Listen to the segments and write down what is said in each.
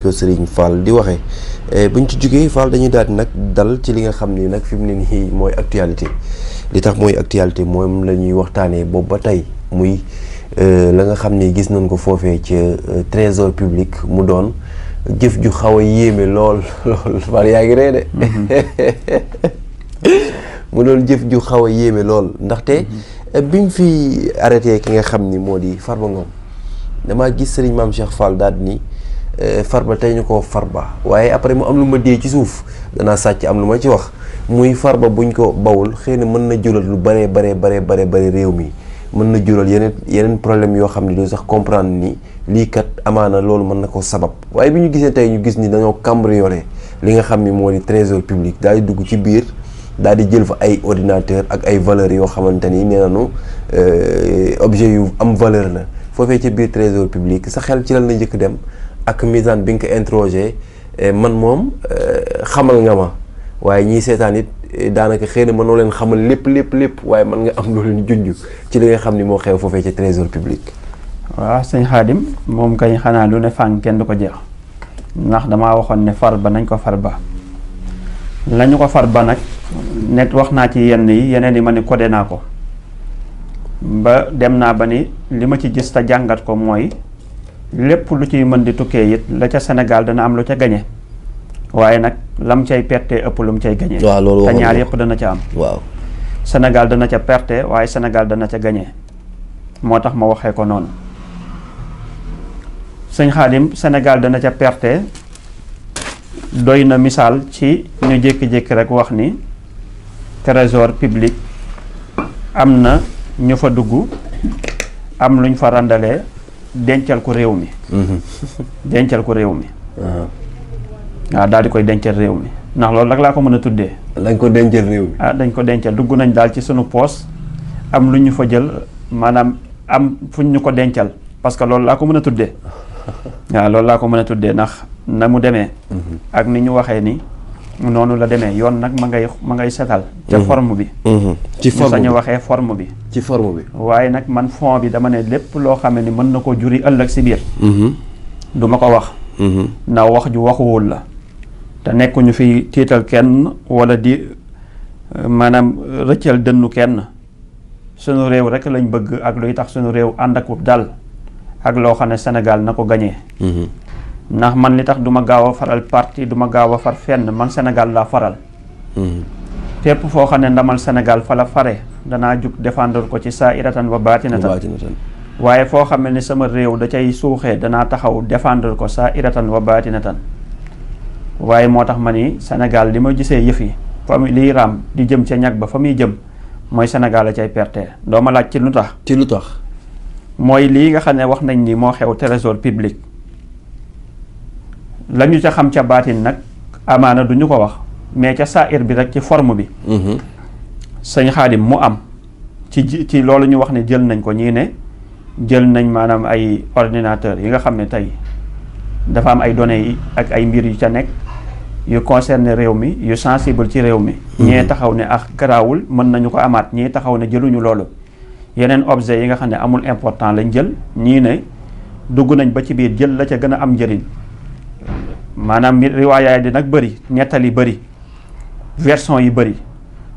ko Serigne Fall di waxee buñ ci jógee Fall dañuy daal di nag dal ci li nga xam ni nag fi mu ne nii mooy actualité li tax mooy actualité moom la ñuy waxtaanee boobu ba tey muy la nga xam ni gis nañ ko foofee ci trésor public mu doon jëf ju xaw a yéeme lool Fall yaa ngi ree de mu doon jëf ju xaw a yéeme lool ndaxte biñ fi arrêté ki nga xam ni moo di Farba Ngom damaa gis Serigne Mame Cheikh Fall daal ni Farba tey ñu ko Farba waaye après mu am lu ma dee ci suuf danaa sàcc am lu ma ci wax muy Farba buñ ko bawul xëy na mën na jural lu bare réew mi mën na jural yeneen problème yoo xam ne doo sax comprendre ni lii kat amaana loolu mën na ko sabab waaye bi ñu gisee tey ñu gis ni dañoo cambriolé li nga xam ni moo di trésor public daal di dugg ci biir daal di jël fa ay ordinateur ak ay valeurs yoo xamante ni nee nañu objet yu am valeur la foofee ci biir trésor public sa xel ci lan la njëkk dem ak misaan bi nga ko interrogé man moom xamal nga ma waaye ñii seetaan it daanaka xëy na mënoo leen xamal lépp waaye mën nga am loolu junj ci li nga xam ni moo xew foofee ci trésor public. waaw sëñ Xaadim moom kañ xanaa lu ne fànn kenn du ko jeex ndax damaa waxoon ne Farba nañ ko Farba lañu ko Farba nag net wax naa ci yenn yi yeneen yi ma ni codé naa ko ba dem naa ba ni li ma ci gis te jàngat ko mooy lépp lu ciy mën di tukkee it la ca Sénégal dana am lu ca gañe waaye nag lam cay perte ëpp lu mu cay gañe waaw loolu te ñaar yëpp dana ca am. waaw Sénégal dana ca perte waaye Sénégal dana ca gañe moo tax ma waxee ko noonu sëñ Xaadim Sénégal dana ca perte doy na misaal ci ñu jékki-jékki rek wax ni trésor public am na ñu fa dugg am luñ fa randalee dencal ko réew mi dencal ko réew mi waaw daal di koy dencal réew mi ndax loolu rek laa ko mën a tuddee. dañ ko dencal réew mi. dañ ko dencal dugg nañ daal ci sunu poos am lu ñu fa jël maanaam am fuñ ñu ko dencal parce que loolu laa ko mën a tuddee waaw loolu laa ko mën a tuddee ndax na mu demee. ak ni ñu waxee ni noonu la demee yoon nag ma ngay setal. ca forme bi. ci forme bi sañu waxee forme bi. ci forme bi. waaye nag man fond bi dama ne lépp loo xam ne ni mën na ko juri ëllëg si biir. du ma ko wax. ndax wax ju waxuwul la. te nekkuñu fi tiital kenn wala di maanaam rëccal dënnu kenn sunu réew rek lañ bëgg ak luy tax sunu réew ànd ak dal ak loo xam ne Sénégal na ko gañee ndax man li tax du ma gaaw a faral parti du ma gaaw a far fenn man Sénégal laa faral fépp foo xam ne ndamal Sénégal fa la fare danaa jug défendre ko ci saa iratan wa baatinatan waaye foo xam ne ni sama réew da cay suuxee danaa taxaw défendre ko saa iratan wa baatinatan waaye moo tax ma ni Sénégal li ma gisee yëf yi fa muy liy raam di jëm ca ñag ba fa muy jëm mooy Sénégal la cay perte doo ma laaj ci lu tax. ci lu tax. mooy lii nga xam ne wax nañ ni moo xew trésor public la ñu ca xam ca baatin nag amaana du ñu ko wax mais ca saa'ir bi rek ci forme bi. sëñ Xaadim mu am ci loolu ñu wax ne jël nañ ko ñii ne jël nañ maanaam ay ordinateur yi nga xam ne tey dafa am ay données yi ak ay mbir yu ca nekk. yu concerné réew mi yu sensible ci réew mi ñee taxaw ne ak garaawul mën nañu ko amaat ñii taxaw ne jëluñu loolu yeneen objet yi nga xam ne amul important lañ jël ñii ne dugg nañ ba ci biir jël la ca gën a am njëriñ maanaam riwaayaay di nag bëri nettali bëri version yi bëri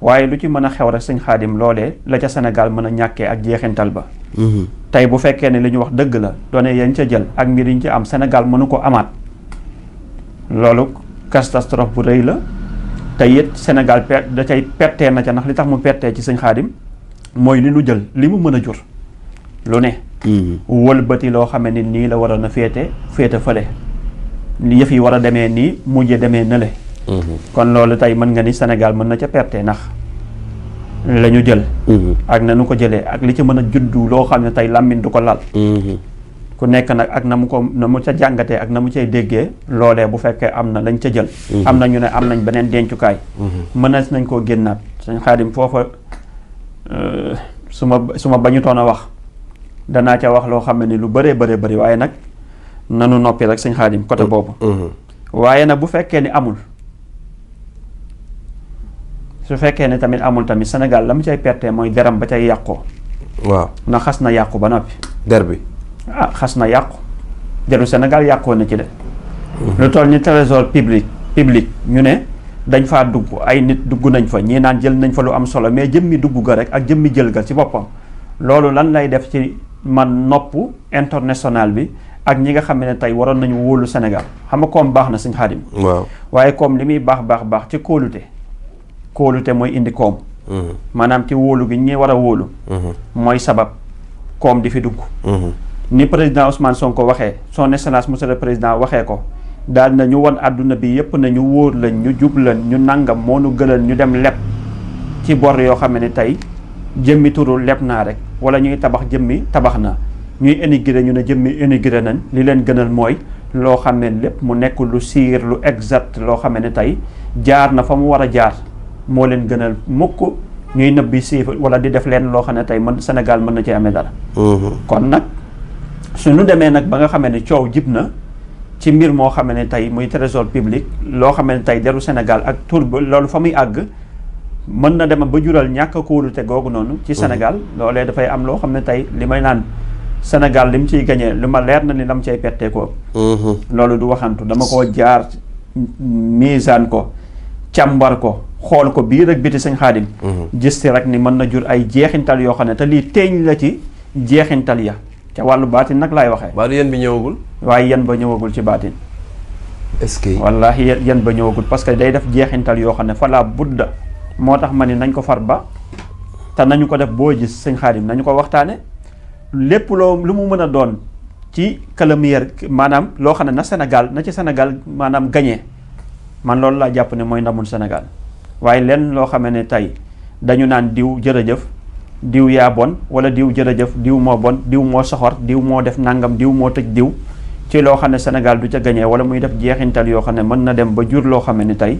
waaye lu ci mën a xew rek sëñ Xaadim loolee la ca Sénégal mën a ñàkkee ak jeexintal ba tey bu fekkee ne li ñu wax dëgg la données yañ ca jël ak mbir yiñ ci am Sénégal mënu ko amaat loolu catastrophe bu rëy la te it Sénégal da cay pertee na ca ndax li tax mu pertee ci sëñ Xaadim mooy li nu jël li mu mën a jur lu ne wëlbati loo xamee ni nii la waroon a féete fële yëf yi war a demee nii mujje demee nële kon loolu tey mën nga ni Sénégal mën na ca perte ndax la ñu jël ak na nu ko jëlee ak li ci mën a juddu loo xam ne tey làmmiñ du ko lal ku nekk nag ak na mu ca jàngatee ak na mu cay déggee loolee bu fekkee am na lañ ca jël am na ñu ne am nañ beneen dencukaay mënees nañ koo génnaat sëñ Xaadim foofa su ma bañutoon a wax danaa ca wax loo xam ne ni lu bëree bëri waaye nag nanu noppi rek sëñ Xaadim côté boobu waaye nag bu fekkee ni amul su fekkee ne tamit amul tamit Sénégal la mu cay perte mooy deram ba cay yàqoo waaw na xas na yàqu ba noppi der bi xas na yàqu deru Sénégal yàqoo na ci de lu toll ni trésor public ñu ne dañ faa dugg ay nit dugg nañ fa ñii naan jël nañ fa lu am solo mais jëmmi dugg ga rek ak jëmmi jël ga ci boppam loolu lan lay def ci man nopp international bi ak ñi nga xam ne tey waroon nañu wóolu Sénégal xam nga koom baax na sëñ Xaadim. waaw waaye koom li muy baax ci kóolute mooy indi koom. maanaam ci wóolu gi ñi war a wóolu. mooy sabab koom di fi dugg. ni président Ousmane Sonko waxee son excellence monsieur le président waxee ko daal na ñu won àdduna bi yépp na ñu wóor lañ ñu jub lañ ñu nangam moo nu gënal ñu dem leb ci bor yoo xam ne tey jëmmi turu leb naa rek wala ñuy tabax jëmmi tabax na ñuy énigré ñu ne jëmmi énigré nañ li leen gënal mooy loo xam ne lépp mu nekk lu siir lu exact loo xam ne tey jaar na fa mu war a jaar moo leen gënal mukk ñuy nëbbi siif wala di def leen loo xam ne tey mën Sénégal mën na ci amee dara. kon nag suñu demee nag ba nga xamee ne coow jib na ci mbir moo xam ne tey muy trésor public loo xam ne tey deru Sénégal ak tur ba loolu fa muy àgg mën na dem ba jural ñàkk a kóolute googu noonu ci Sénégal loolee dafay am loo xam ne tey li may naan Sénégal li mu ciy gañee li ma leer na ni lam cay pettee ko loolu du waxantu dama ko jaar misaan ko càmbar ko xool ko biir ak biti sëñ Xaadim gis ci rek ni mën na jur ay jeexintal yoo xam ne te lii teeñ la ci jeexintal ya ca wàllu baatin nag laay waxee. waaw yéen bi ñëwagul. waaye yéen ba ñëwagul ci baatin. est-ce que. wallaahi yéen ba ñëwagul parce que day def jeexintal yoo xam ne fa laa budda moo tax ma ni nañ ko far ba te nañu ko def boo gis sëñ Xaadim nañu ko waxtaane lépp lu mu mën a doon ci calamier maanaam loo xam ne na Sénégal na ci Sénégal maanaam gagné man loolu laa jàpp ne mooy ndamul Sénégal waaye lenn loo xam ne tey dañu naan diw jërëjëf. diw yaa bon wala diw jërëjëf diw moo bon diw moo soxor diw moo def nangam diw moo tëj diw ci loo xam ne Sénégal du ca gañee wala muy def jeexintal yoo xam ne mën na dem ba jur loo xam ne ni tey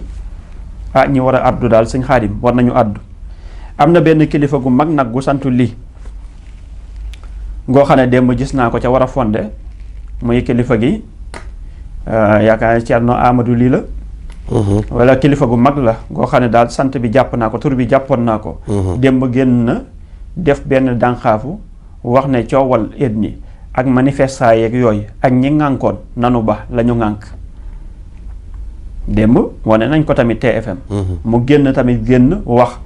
ñi war a addu daal sëñ Xaadim war nañu addu am na benn kilifa gu mag nag gu santu lii ngoo xam ne démb gis naa ko ca war a fonde muy kilifa gi yaakaar ne Thierno Amadou lii la wala kilifa gu mag la ngoo xam ne daal sant bi jàpp naa ko tur bi jàppoon naa ko démb génn na def benn dànqaafu wax ne coowal ethnie ak manifestant yeeg yooyu ak ñi ŋànkoon nanu ba la ñu ŋànk démb wane nañ ko tamit TFM mu génn tamit wax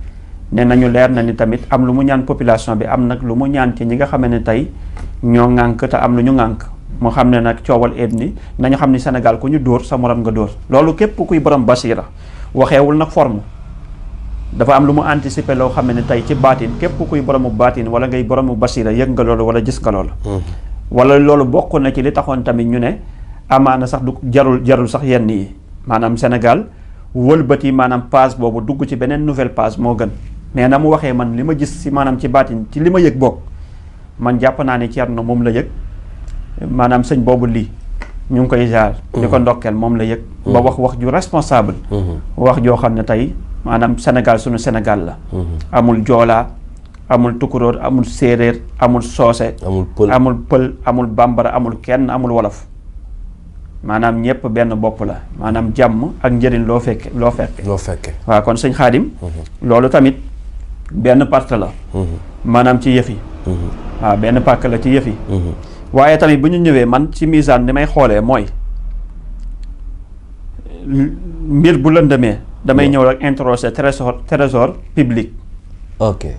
ne nañu leer na ni tamit am lu mu ñaan population bi am nag lu mu ñaan ci ñi nga xam ne tey ñoo ŋànk te am lu ñu ŋànk mu xam ne nag coowal ethnie nañu xam ni Sénégal ku ñu dóor sa morom nga dóor loolu képp kuy borom basira waxeewul nag forme dafa am lu mu anticiper loo xam ne tey ci baatin képp kuy boromu baatin wala ngay boromu basira yëg nga loolu wala gis nga loolu wala loolu bokk na ci li taxoon tamit ñu ne amaana sax du jarul sax yenn yi maanaam Sénégal wëlbati maanaam page boobu dugg ci beneen nouvelle page moo gën mais na mu waxee man li ma gis si maanaam ci baatin ci li ma yëg bokk man jàpp naa ne Thierno moom la yëg maanaam sëñ boobu lii ñu ngi koy jaar di ko ndokkeel moom la yëg ba wax ju responsable wax joo xam ne tey maanaam Sénégal suñu Sénégal la amul joolaa amul tukuróor amul séeréer amul soose amul pël amul bambara amul kenn amul wolof maanaam ñëpp benn bopp la maanaam jàmm ak njëriñ loo fekke waaw kon sëñ Xaadim loolu tamit benn part la maanaam ci yëf yi waaw benn pàkk la ci yëf yi waaye tamit bu ñu ñëwee man ci misaan ni may xoolee mooy mbir bu lëndëmee damay ñëw rek introsé trésor public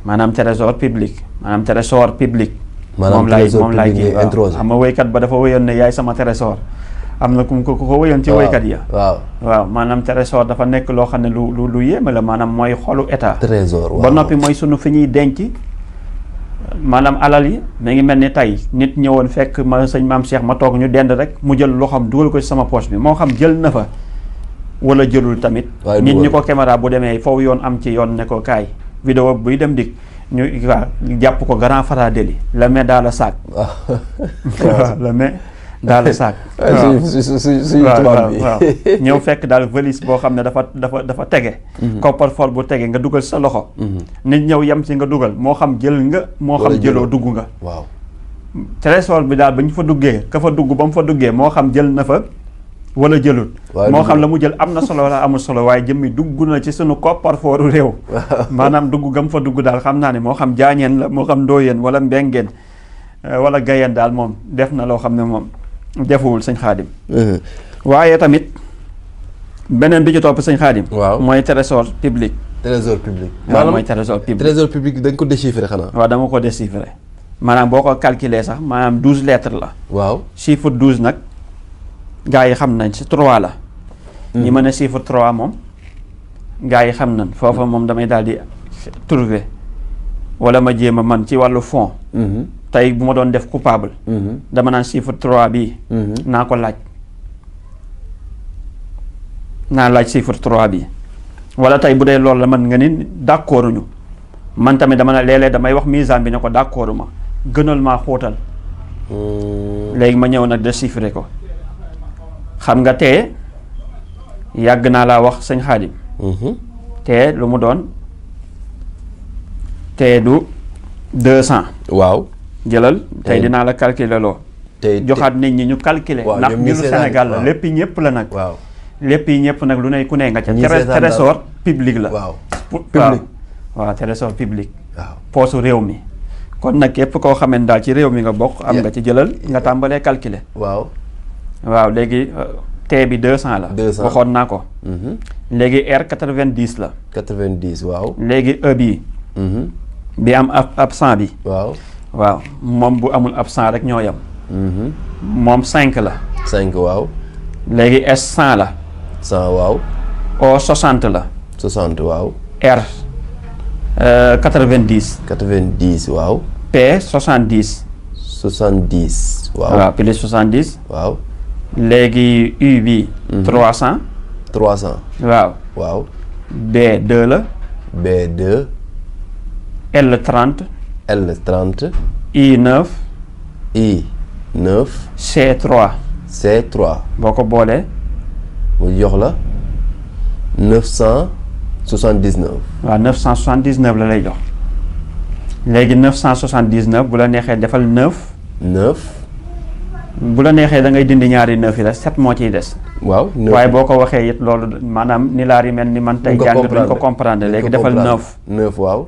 maanaam trésor public moom laay kii xam nga woykat ba dafa woyoon ne yaay sama trésor am na ku ko woyoon ci woykat ya waaw maanaam trésor dafa nekk loo xam ne lu yéeme la maanaam mooy xolu état ba noppi mooy sunu fi ñuy denc maanaam alal yi mi ngi mel ni tey nit ñëwoon fekk ma sëñ maam Cheikh ma toog ñu dend rek mu jël loxoom dugal ko ci sama poche bi moo xam jël na fa wala jëlul tamit nit ñi ko caméra bu demee foofu yoon am ci yoon ne ko kaay vidéo buy dem dik ñu jàpp ko grand Fara Deli la met dans le sac waaw la met dans le sac waaw ñëw fekk daal valise boo xam ne dafa tege coffre-fort bu tege nga dugal sa loxo nit ñëw yem si nga dugal moo xam jël nga moo xam jëloo dugg nga waaw trésor bi daal ba ñu fa duggee ka fa dugg ba mu fa duggee moo xam jël na fa wala jëlul moo xam la mu jël am na solo wala amul solo waaye jëmmi dugg na ci sunu coffre-fortu réew maanaam dugg gam fa dugg daal xam naa ne moo xam jaañeen la moo xam ndóoyeen wala mbengeen wala gayeen daal moom def na loo xam ne moom defuwul sëñ Xaadim waaye tamit beneen bi ci topp sëñ Xaadim. waaw mooy trésor public. trésor public. waaw mooy trésor public. trésor public da nga ko déchiffrer xanaa. waaw dama ko déchiffrer maanaam boo ko calculer sax maanaam 12 lettres la. waaw chiffre 12 nag gaa yi xam nañ si 3 la. ñi mën a chiffre 3 moom gaa yi xam nañ foofa moom damay daal di trouver wala ma jéem a man ci wàllu fond. tey bu ma doon def coupable. dama naan chiffre 3 bii. naa ko laaj. naa laaj chiffre 3 bi wala tey bu dee loolu la man nga ni d'accorduñu man tamit dama ne léeg-léeg damay wax misaan bi ne ko d'accordu ma gënal maa xóotal léegi ma ñëw nag déchiffrer ko xam nga tee yàgg naa laa wax sëñ Xaadim tee lu mu doon tee du 200 waaw jëlal tey dinaa la calculer loo tey joxaat nit ñi ñu calculer ndax mbiru Sénégal la lépp ñëpp la nag waaw lépp yi ñëpp nag lu ne ku ne nga ca trésor public la waaw public waaw trésor public waaw poosu réew mi kon nag képp koo xamante daal ci réew mi nga bokk am nga ci jëlal nga tàmbalee calculer waaw waaw léegi T bi 200 la 200 waxoon naa ko léegi R 90 la 90 waaw léegi E bi am absent bi waaw waaw moom bu amul absent rek ñoo yem moom 5 la 5 waaw léegi S 100 la 100 waaw O 60 la 60 waaw R 90 90 waaw P 70 70 waaw waaw plus 70 waaw léegi U bi 300 300 waaw waaw B 2 la B2 L 30 L30 I 9 I9 C 3 C3 boo ko boolee mu jox la 979 waaw 979 la lay jox léegi 979 bu la neexee defal 9 9 bu la neexee da ngay dindi ñaari 9 yi la 7 moo ciy des waaw 9 waaye boo ko waxee it loolu maanaam ni laar yi mel ni man tey jàng duñ ko comprendre léegi defal 9 9 waaw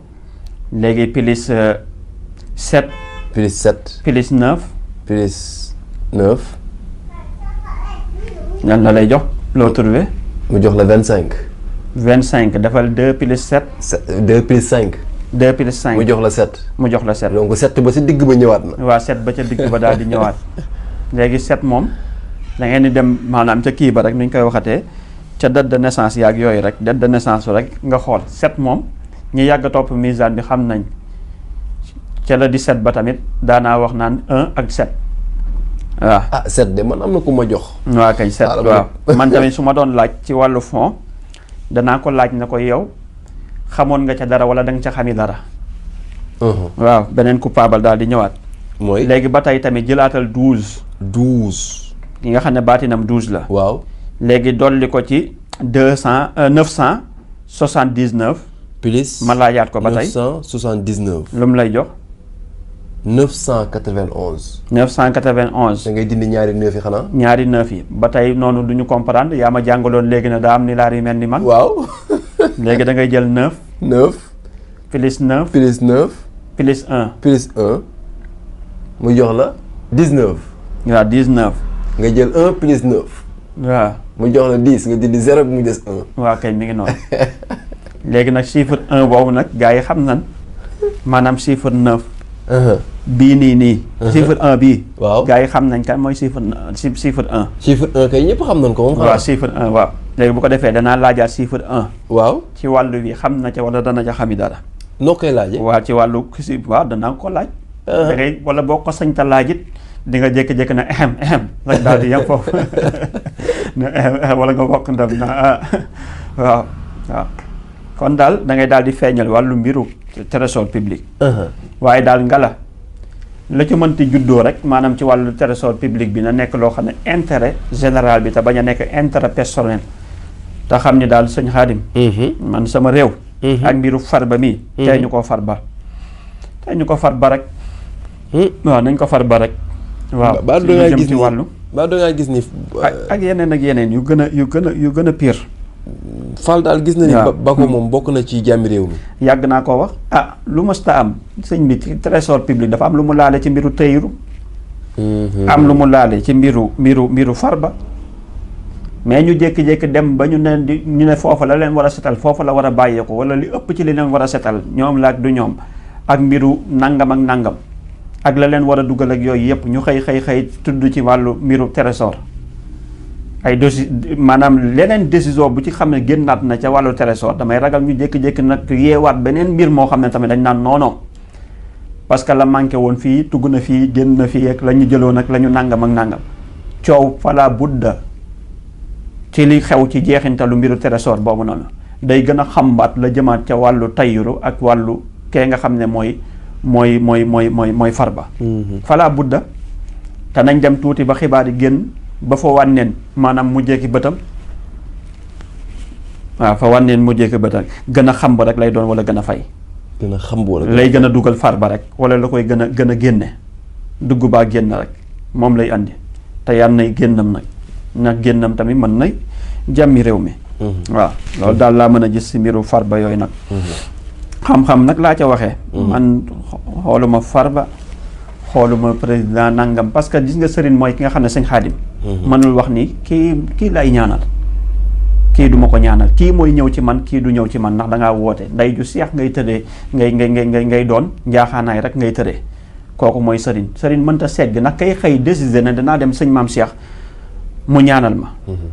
léegi plus 7 plus 7 plus 9 plus 9 ñan la lay jox loo trouvé mu jox la 25 25 defal 2 plus 7 2 plus 5 2 plus 5 mu jox la 7 mu jox la 7 donc 7 ba si digg ba ñëwaat na waaw 7 ba ca digg ba daal di ñëwaat léegi 7 moom da ngeen di dem maanaam ca kii ba rek nu ñu koy waxatee ca date de naissance yaag yooyu rek date de naissance rek nga xool 7 moom ñi yàgg a topp misaan bi xam nañ ca la 17 ba tamit daanaa wax naan 1 ak 7 waaw. ah 7 de man am na ku ma jox. waaw kañ 7 waaw man tamit su ma doon laaj ci wàllu fond danaa ko laaj na ko yow xamoon nga ca dara wala da nga ca xami dara. waaw beneen coupable daal di ñëwaat. mooy léegi ba tey tamit jëlaatal 12. 12. yi nga xam ne baatinam 12 la. waaw léegi dolli ko ci 979. plus ma laajaat ko ba tey 979. lu mu lay jox. 991. 991. da ngay dindi ñaari 9 yi xanaa. ñaari 9 yi ba tey noonu du ñu comprendre yaa ma jàngaloon léegi ne daa am ni laar yu mel ni man. waaw. léegi da ngay jël 9. 9. plus 9. plus 9. plus 1. plus 1. mu jox la 19. waaw 19. nga jël 1 plus 9. waaw. mu jox la 10 nga dindi 0 bi mu des 1. waaw kay mi ngi noonu. léegi nag chiffre 1 boobu nag gars yi xam nan maanaam chiffre 9. bii nii. chiffre 1 bii. waaw gars yi xam nañ kan mooy chiffre 1. chiffre 1 kay ñëpp xam nañ ko moom. waaw chiffre 1 waaw. léegi bu ko defee danaa laajaat chiffre 1. waaw ci wàllu bi xam na ca wala dana ca xami dara. noo koy laajee. waaw ci wàllu si waaw danaa ko laaj. da ngay wala boo ko sañta laajit di nga jékki-jékki na ehem rek daal di yem foofu ne wala nga bokk ndam na waaw kon daal da ngay daal di feeñal wàllu mbiru trésor public. waaye daal ngala la ci mënti juddoo rek maanaam ci wàllu trésor public bi na nekk loo xam ne intérêt général bi te bañ a nekk intérêt personnel te xam ni daal sëñ Xaadim man sama réew ak mbiru farba mii tey ñu ko farba rek waaw nañ ko farba rek waaw ba do nga gis ci wàllu ba do nga gis ni ak yeneen yu gën a pire. Fall daal gis na ni ba ko moom bokk na ci jàmmi réew mi. yàgg naa ko wax lu mësta am sëñ bi ci trésor public dafa am lu mu laale ci mbiru teyru am lu mu laale ci mbiru farba mais ñu jékki-jékki dem ba ñu ne foofa la leen war a setal foofa la war a bàyyeeku wala li ëpp ci li leen war a setal ñoom la ak du ñoom ak mbiru nangam ak nangam ak la leen war a dugal ak yooyu yëpp ñu xëy tudd ci wàllu mbiru trésor ay maanaam leneen décision bu ci xam ne génnaat na ca wàllu trésor damay ragal ñu jékki-jékki nag yeewaat beneen mbir moo xam ne tamit dañ naan non parce que la manqué woon fii tugg na fii génn na fii ak la ñu jëloon ak la ñu nangam ak nangam coow fala budda ci li xew ci jeexintalu mbiru trésor boobu noonu day gën a xambaat la jëmaat ca wàllu tayyuru ak wàllu kee nga xam ne mooy Farba. fala budda te nañ dem tuuti ba xibaar yi génn ba fa wànneen maanaam mujjee ki bëtam waaw fa wànneen mujjee ki bëtam gën a xamb rek lay doon wala gën a fay. gën a xamb wala lay gën a dugal Farba rek wala la koy gën a génne dugg baa génn rek moom lay andi te yàlla nay génnam nag génnam tamit mën na jàmmi réew mi. waaw loolu daal laa mën a gis si mbiru Farba yooyu nag. xam-xam nag laa ca waxee. man xooluma Farba xooluma président nangam parce que gis nga sëriñ mooy ki nga xam ne sëñ Xaadim. mënul wax ni kii lay ñaanal kii du ma ko ñaanal kii mooy ñëw ci man kii du ñëw ci man ndax da ngaa woote nday ju seex ngay tëddee ngay doon njaaxaanaay rek ngay tëddee kooku mooy sëriñ mënta segg nag kay xëy décider ne danaa dem sëñ maam Cheikh mu ñaanal ma.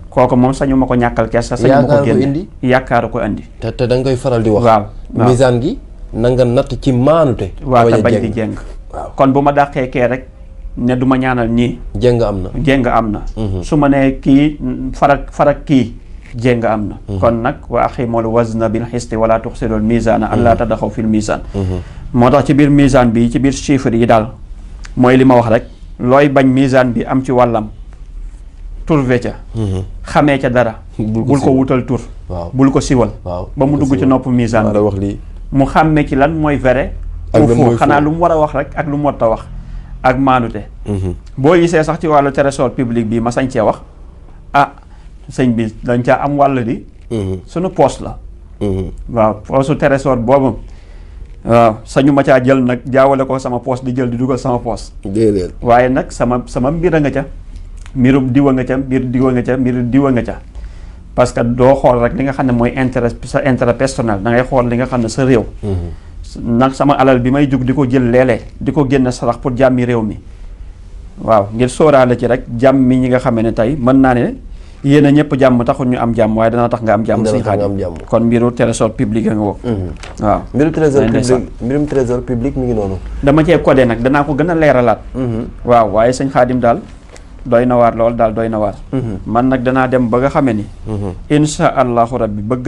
kooku moom sañu ma ko ñàkkal kersa sañu ma ko génne yaakaaru ko indi. te da nga koy faral di wax. waaw misaan gi na nga natt ci maanute. waaw te bañ di jéng. kon bu ma dàqee kee rek ne du ma ñaanal ñii. jéng am na. su ma nee kii farak kii jéng am na. kon nag wa aqimul wazna bil xisti wala tuxsirul misaana allaa tadaxaw fil misaan. moo tax ci biir misaan bi ci biir chiffre yi daal mooy li ma wax rek looy bañ misaan bi am ci wàllam. turve ca xamee ca dara bul ko wutal tur bul ko siwal ba mu dugg ci nopp misaan bi wax lii mu xàmmee ci lan mooy vrai foofu xanaa lu mu war a wax rek ak lu mu warta wax ak maanute boo gisee sax ci wàllu trésor public bi ma sañ cee wax sëñ bi dañ caa am wàll di suñu poste la waaw poosu trésor boobu waaw sañu ma caa jël nag jaawale ko sama poste di jël di dugal sama poste waaye nag sama mbir a nga ca mbirum diwa nga ca mbir diwa nga ca parce que doo xool rek li nga xam ne mooy sa intérêt personnel da ngay xool li nga xam ne sa réew nag sama alal bi may jug di ko jël léeg-léeg di ko génn sarax pour jàmmi réew mi waaw ngir sóoraale ci rek jàmmi ñi nga xamee ne tey mën naa ne yéen a ñëpp jàmm taxul ñu am jàmm waaye dana tax nga am jàmm Sëñ Xaadim kon mbiru trésor public nga woo waaw mbirum trésor public mi ngi noonu dama cee codé nag danaa ko gën a leeralaat waaw waaye Sëñ Xaadim daal doy na waar lool daal doy na waar man nag danaa dem ba nga xamee ni insha allahu rabbi bëgg